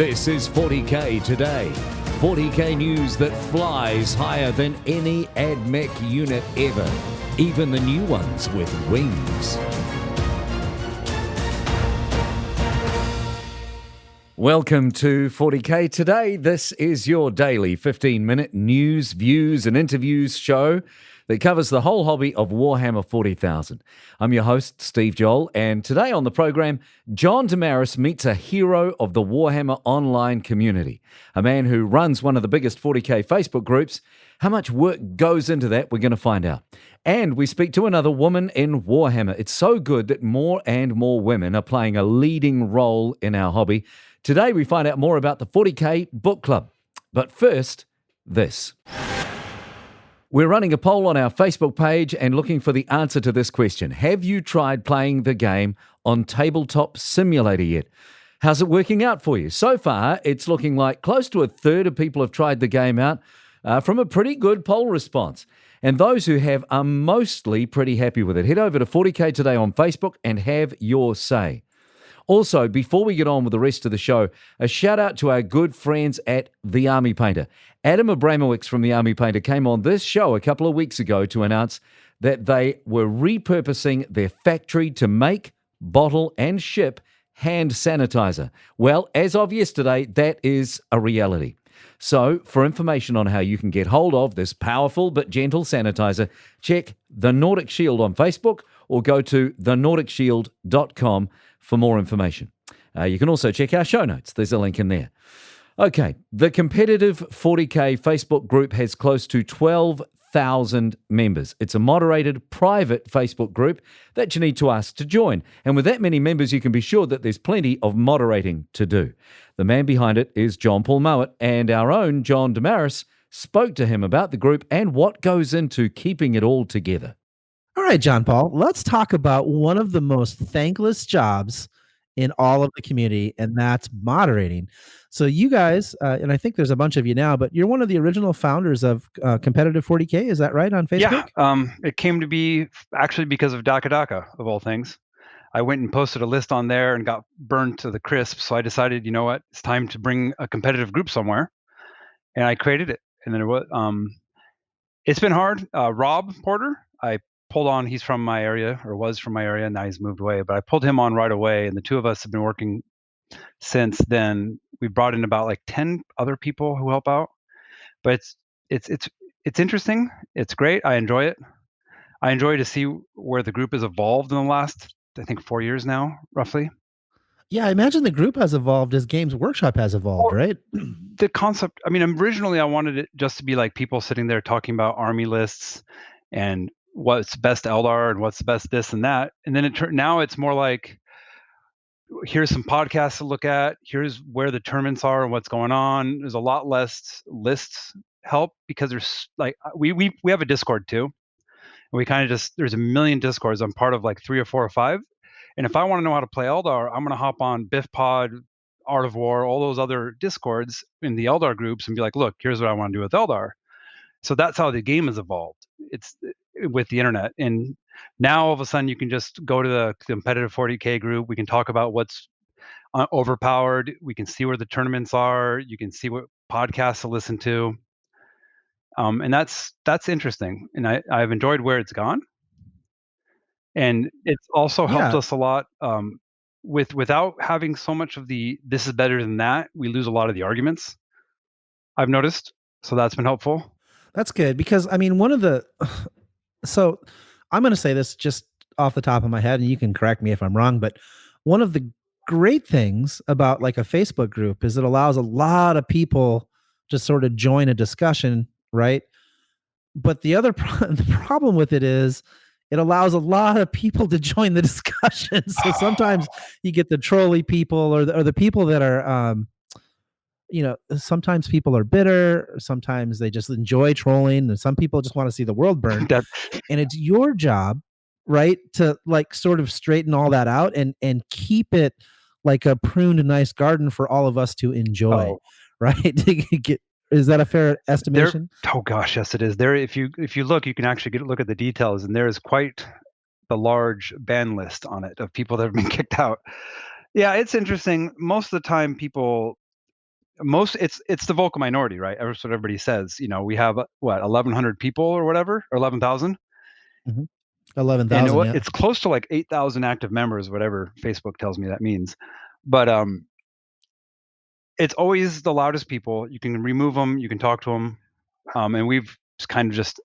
This is 40K Today. 40K news that flies higher than any AdMech unit ever, even the new ones with wings. Welcome to 40K Today. This is your daily 15-minute news, views and interviews show that covers the whole hobby of Warhammer 40,000. I'm your host, Steve Joel, and today on the program, John Damaris meets a hero of the Warhammer online community, a man who runs one of the biggest 40K Facebook groups. How much work goes into that, we're going to find out. And we speak to another woman in Warhammer. It's so good that more and more women are playing a leading role in our hobby. Today, we find out more about the 40K Book Club. But first, this. We're running a poll on our Facebook page and looking for the answer to this question. Have you tried playing the game on Tabletop Simulator yet? How's it working out for you? So far, it's looking like close to a third of people have tried the game out from a pretty good poll response. And those who have are mostly pretty happy with it. Head over to 40K Today on Facebook and have your say. Also, before we get on with the rest of the show, a shout out to our good friends at The Army Painter. Adam Abramowicz from The Army Painter came on this show a couple of weeks ago to announce that they were repurposing their factory to make, bottle and ship hand sanitizer. Well, as of yesterday, that is a reality. So, for information on how you can get hold of this powerful but gentle sanitizer, check The Nordic Shield on Facebook or go to thenordicShield.com for more information. You can also check our show notes. There's a link in there. Okay, the competitive 40K Facebook group has close to 12,000 members. It's a moderated, private Facebook group that you need to ask to join. And with that many members, you can be sure that there's plenty of moderating to do. The man behind it is John Paul Mowat, and our own John Damaris spoke to him about the group and what goes into keeping it all together. All right, John Paul, let's talk about one of the most thankless jobs in all of the community, and that's moderating. So you guys, and I think there's a bunch of you now, but you're one of the original founders of Competitive 40K. Is that right, on Facebook? Yeah, it came to be actually because of Daka Daka, of all things. I went and posted a list on there and got burned to the crisp. So I decided, you know what, it's time to bring a competitive group somewhere. And I created it. And then it's been hard. Rob Porter, I pulled on, he's from my area, or was from my area, now he's moved away, but I pulled him on right away, and the two of us have been working since then. We brought in about like 10 other people who help out, but it's interesting. It's great. I enjoy it. I enjoy to see where the group has evolved in the last, I think, 4 years now, roughly. Yeah, I imagine the group has evolved as Games Workshop has evolved, right? The concept, I mean, originally I wanted it just to be like people sitting there talking about army lists and what's best Eldar and what's best this and that. And then now it's more like, here's some podcasts to look at. Here's where the tournaments are and what's going on. There's a lot less lists help because there's like, we have a Discord too. And we kind of just, there's a million Discords. I'm part of like 3 or 4 or 5. And if I want to know how to play Eldar, I'm going to hop on Biff Pod, Art of War, all those other Discords in the Eldar groups and be like, look, here's what I want to do with Eldar. So that's how the game has evolved. It's with the internet. And now all of a sudden you can just go to the competitive 40K group. We can talk about what's overpowered. We can see where the tournaments are. You can see what podcasts to listen to. And that's interesting. And I've enjoyed where it's gone. And it's also helped us a lot without having so much of this is better than that. We lose a lot of the arguments, I've noticed. So that's been helpful. That's good, because I mean, so I'm going to say this just off the top of my head, and you can correct me if I'm wrong, but one of the great things about like a Facebook group is it allows a lot of people to sort of join a discussion, right? But the problem with it is it allows a lot of people to join the discussion. So sometimes you get the trolly people or the people that are, sometimes people are bitter. Sometimes they just enjoy trolling, and some people just want to see the world burn. And it's your job, right, to like sort of straighten all that out and keep it like a pruned nice garden for all of us to enjoy, right? Is that a fair estimation? Oh gosh, yes, it is. There, if you look, you can actually look at the details, and there is quite the large ban list on it of people that have been kicked out. Yeah, it's interesting. Most of the time, people it's the vocal minority, right? That's what everybody says. We have 1,100 people or whatever, or 11,000. 11,000. Yeah. It's close to like 8,000 active members, whatever Facebook tells me that means. But it's always the loudest people. You can remove them, you can talk to them, and we've kind of just.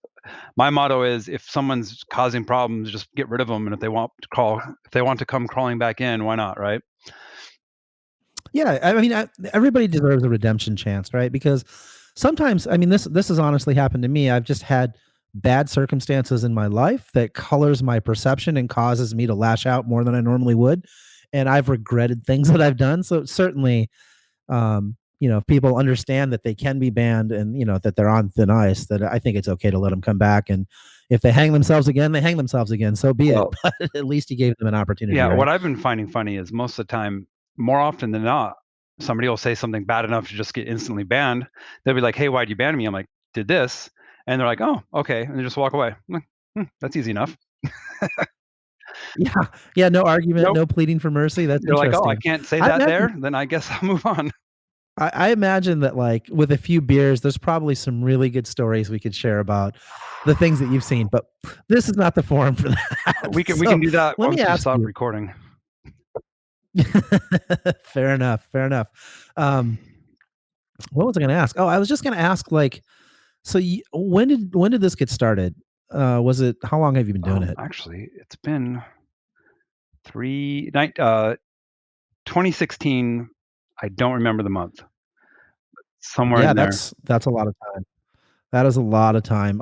My motto is, if someone's causing problems, just get rid of them, and if they want to come crawling back in, why not, right? Yeah, I mean, everybody deserves a redemption chance, right? Because sometimes, I mean, this has honestly happened to me. I've just had bad circumstances in my life that colors my perception and causes me to lash out more than I normally would, and I've regretted things that I've done. So certainly, if people understand that they can be banned and that they're on thin ice, that I think it's okay to let them come back. And if they hang themselves again, they hang themselves again. So be it. But at least you gave them an opportunity. Yeah, right? What I've been finding funny is most of the time, more often than not, somebody will say something bad enough to just get instantly banned. They'll be like, "Hey, why'd you ban me?" I'm like, "Did this," and they're like, "Oh, okay," and they just walk away. I'm like, that's easy enough. Yeah. No argument, Nope. no pleading for mercy. That's They're like, interesting. "Oh, I can't say that there. Then I guess I'll move on." I imagine that, like, with a few beers, there's probably some really good stories we could share about the things that you've seen, but this is not the forum for that. We can do that let once me we ask stop you. recording. Fair enough. What was I going to ask? Oh, I was just going to ask, like, so when did this get started? Was it, how long have you been doing it? Actually, it's been 2016. I don't remember the month. Somewhere in there. That's a lot of time. That is a lot of time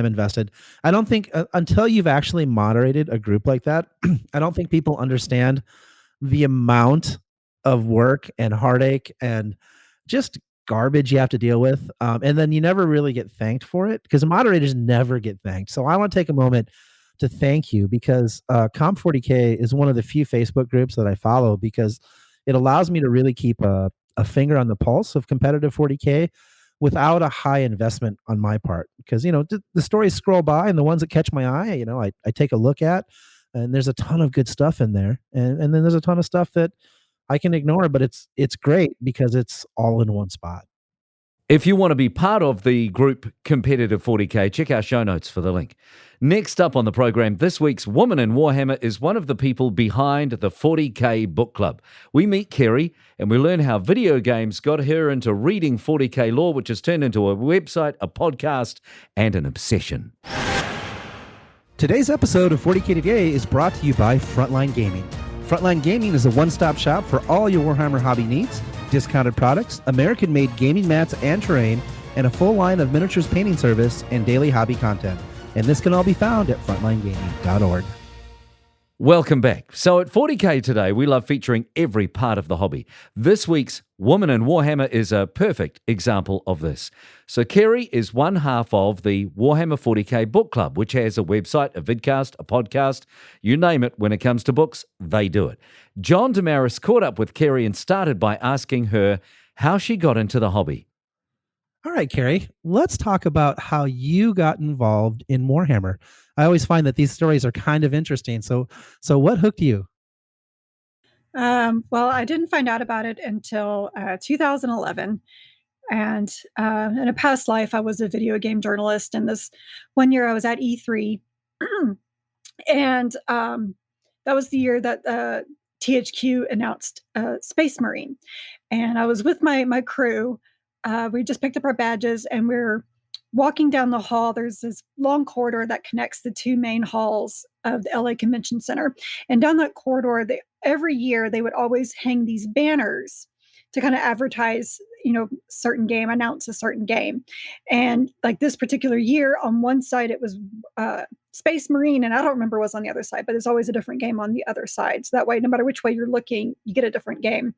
invested. I don't think until you've actually moderated a group like that, I don't think people understand the amount of work and heartache and just garbage you have to deal with. And then you never really get thanked for it, because moderators never get thanked. So I want to take a moment to thank you, because Comp40K is one of the few Facebook groups that I follow, because it allows me to really keep a finger on the pulse of competitive 40K without a high investment on my part. Because, the stories scroll by, and the ones that catch my eye, I take a look at, and there's a ton of good stuff in there. And then there's a ton of stuff that I can ignore, but it's great because it's all in one spot. If you want to be part of the group Competitive 40K, check our show notes for the link. Next up on the program, this week's Woman in Warhammer is one of the people behind the 40K Book Club. We meet Kerry and we learn how video games got her into reading 40K lore, which has turned into a website, a podcast, and an obsession. Today's episode of 40K Today is brought to you by Frontline Gaming. Frontline Gaming is a one-stop shop for all your Warhammer hobby needs. Discounted products, American-made gaming mats and terrain, and a full line of miniatures painting service and daily hobby content. And this can all be found at frontlinegaming.org. Welcome back. So at 40K Today, we love featuring every part of the hobby. This week's Woman in Warhammer is a perfect example of this. So Kerry is one half of the Warhammer 40K Book Club, which has a website, a vidcast, a podcast, you name it. When it comes to books, they do it. John Damaris caught up with Kerry and started by asking her how she got into the hobby. All right, Kerry, let's talk about how you got involved in Warhammer. I always find that these stories are kind of interesting. So what hooked you? Well, I didn't find out about it until 2011. And in a past life, I was a video game journalist. And this one year I was at E3. And that was the year that THQ announced Space Marine. And I was with my crew. We just picked up our badges and we're walking down the hall. There's this long corridor that connects the two main halls of the LA Convention Center. And down that corridor, every year they would always hang these banners to kind of advertise, certain game, announce a certain game. And like this particular year, on one side it was Space Marine, and I don't remember what's on the other side, but there's always a different game on the other side. So that way, no matter which way you're looking, you get a different game.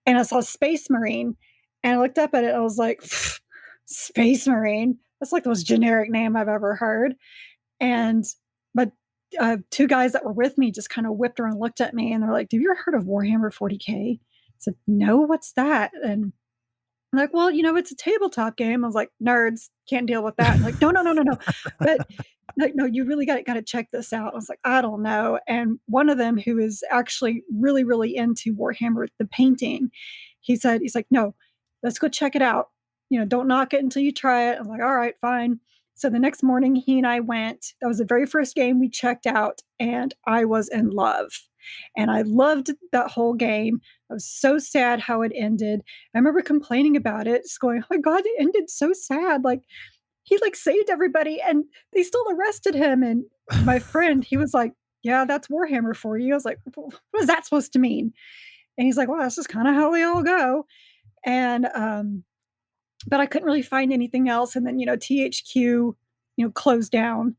And I saw Space Marine, and I looked up at it, and I was like, Space Marine? That's like the most generic name I've ever heard. But two guys that were with me just kind of whipped around and looked at me, and they're like, have you ever heard of Warhammer 40K? I said, no, what's that? And I'm like, well, it's a tabletop game. I was like, nerds, can't deal with that. And like, no. But like, no, you really got to check this out. I was like, I don't know. And one of them, who is actually really, really into Warhammer, the painting, he's like, no, let's go check it out. Don't knock it until you try it. I'm like, all right, fine. So the next morning, he and I went. That was the very first game we checked out, and I was in love. And I loved that whole game. I was so sad how it ended. I remember complaining about it, just going, "Oh my God, it ended so sad. Like, he saved everybody, and they still arrested him." And my friend, he was like, "Yeah, that's Warhammer for you." I was like, "What is that supposed to mean?" And he's like, "Well, that's just kind of how they all go." And but I couldn't really find anything else. And then THQ closed down,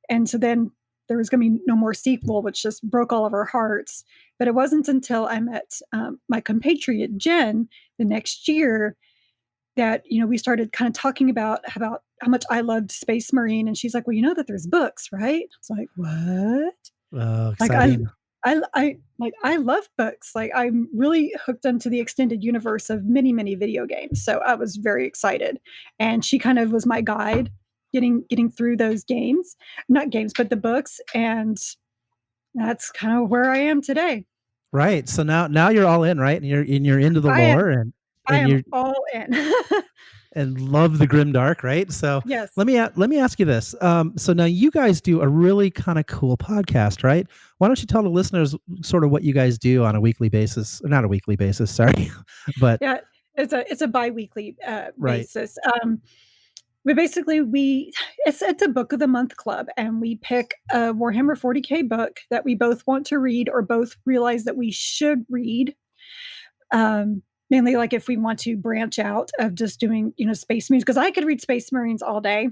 and so then there was going to be no more sequel, which just broke all of our hearts. But it wasn't until I met my compatriot Jen the next year that we started kind of talking about how much I loved Space Marine, and she's like, "Well, you know that there's books, right?" I was like, "What?" Oh, Like exciting. I love books. Like, I'm really hooked into the extended universe of many, many video games. So I was very excited. And she kind of was my guide getting through those games. Not games, but the books. And that's kind of where I am today. Right. So now you're all in, right? And you're into the lore and I am you're all in. and love the grim dark, right? So Yes. let me ask you this. So now you guys do a really kind of cool podcast, right? Why don't you tell the listeners sort of what you guys do on a weekly basis? Not a weekly basis, sorry, but Yeah, it's a biweekly right. basis. It's a book of the month club, and we pick a Warhammer 40K book that we both want to read or both realize that we should read. Mainly like if we want to branch out of just doing, Space Marines, because I could read Space Marines all day.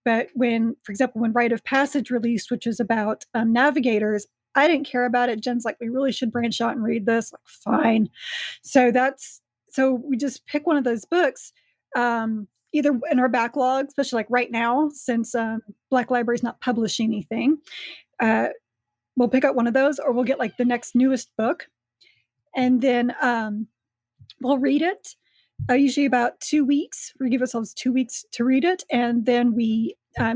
But for example, when Rite of Passage released, which is about navigators, I didn't care about it. Jen's like, we really should branch out and read this. Like, fine. So we just pick one of those books, either in our backlog, especially like right now, since Black Library's not publishing anything. We'll pick out one of those, or we'll get like the next newest book. And then we'll read it, usually about 2 weeks. We give ourselves 2 weeks to read it. And then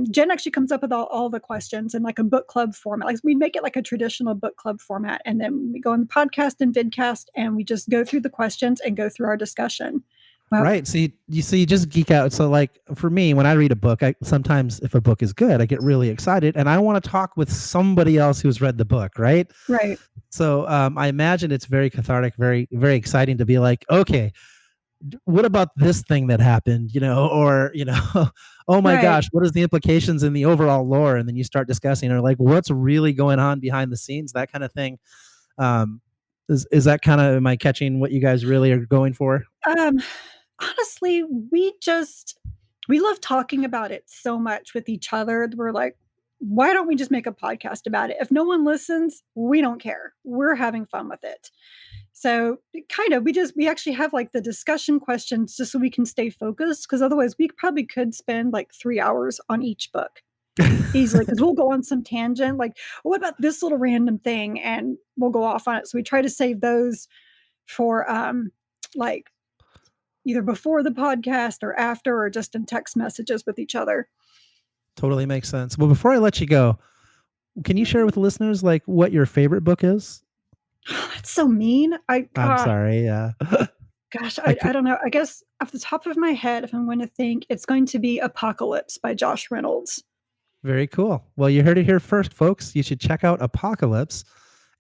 Jen actually comes up with all the questions in like a book club format. Like, we make it like a traditional book club format. And then we go on the podcast and vidcast, and we just go through the questions and go through our discussion. Well, right. So you just geek out. So like for me, when I read a book, sometimes if a book is good, I get really excited and I want to talk with somebody else who's read the book. Right. Right. So I imagine it's very cathartic, very, very exciting to be like, okay, what about this thing that happened, or, oh my gosh, what is the implications in the overall lore? And then you start discussing, or like, what's really going on behind the scenes, that kind of thing. Is that kind of, am I catching what you guys really are going for? Honestly, we love talking about it so much with each other. We're like, why don't we just make a podcast about it? If no one listens, we don't care. We're having fun with it. So kind of, we actually have like the discussion questions just so we can stay focused. Because otherwise we probably could spend like 3 hours on each book easily. Because we'll go on some tangent, like, what about this little random thing? And we'll go off on it. So we try to save those for like either before the podcast or after, or just in text messages with each other. Totally makes sense. Well, before I let you go, can you share with the listeners like what your favorite book is? That's so mean. I'm sorry. Yeah. Gosh, I don't know. I guess off the top of my head, if I'm going to think, it's going to be Apocalypse by Josh Reynolds. Very cool. Well, you heard it here first, folks. You should check out Apocalypse.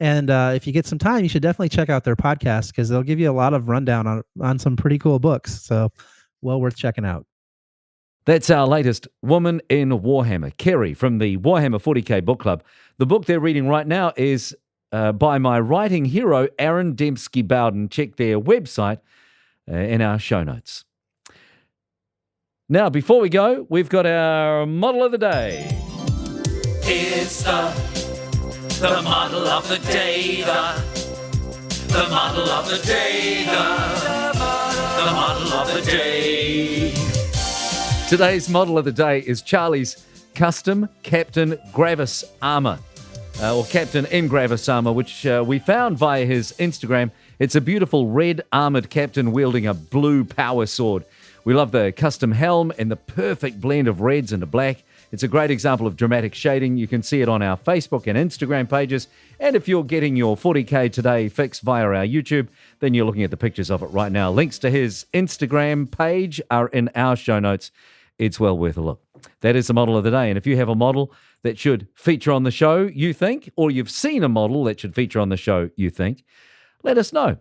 And if you get some time, you should definitely check out their podcast because they'll give you a lot of rundown on some pretty cool books. So well worth checking out. That's our latest Woman in Warhammer, Kerry from the Warhammer 40K Book Club. The book they're reading right now is by my writing hero, Aaron Dembski-Bowden. Check their website in our show notes. Now, before we go, we've got our model of the day. It's the model of the day, the model of the day, the model of the day. Today's model of the day is Charlie's custom Captain Gravis armor, or Captain in Gravis armor, which we found via his Instagram. It's a beautiful red armored captain wielding a blue power sword. We love the custom helm and the perfect blend of reds and black. It's a great example of dramatic shading. You can see it on our Facebook and Instagram pages. And if you're getting your 40K Today fix via our YouTube, then you're looking at the pictures of it right now. Links to his Instagram page are in our show notes. It's well worth a look. That is the model of the day. And if you have a model that should feature on the show, you think, or you've seen a model that should feature on the show, you think, let us know.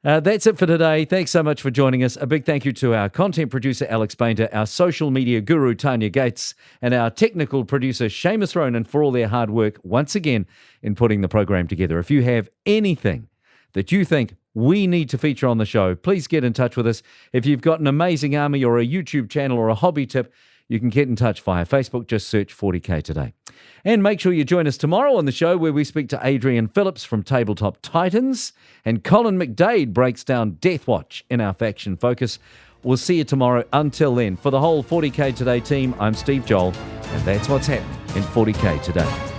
That's it for today. Thanks so much for joining us. A big thank you to our content producer, Alex Painter, our social media guru, Tanya Gates, and our technical producer, Seamus Ronan, for all their hard work once again in putting the program together. If you have anything that you think we need to feature on the show, please get in touch with us. If you've got an amazing army or a YouTube channel or a hobby tip, you can get in touch via Facebook. Just search 40K Today. And make sure you join us tomorrow on the show where we speak to Adrian Phillips from Tabletop Titans, and Colin McDade breaks down Deathwatch in our Faction Focus. We'll see you tomorrow. Until then, for the whole 40K Today team, I'm Steve Joel, and that's what's happening in 40K Today.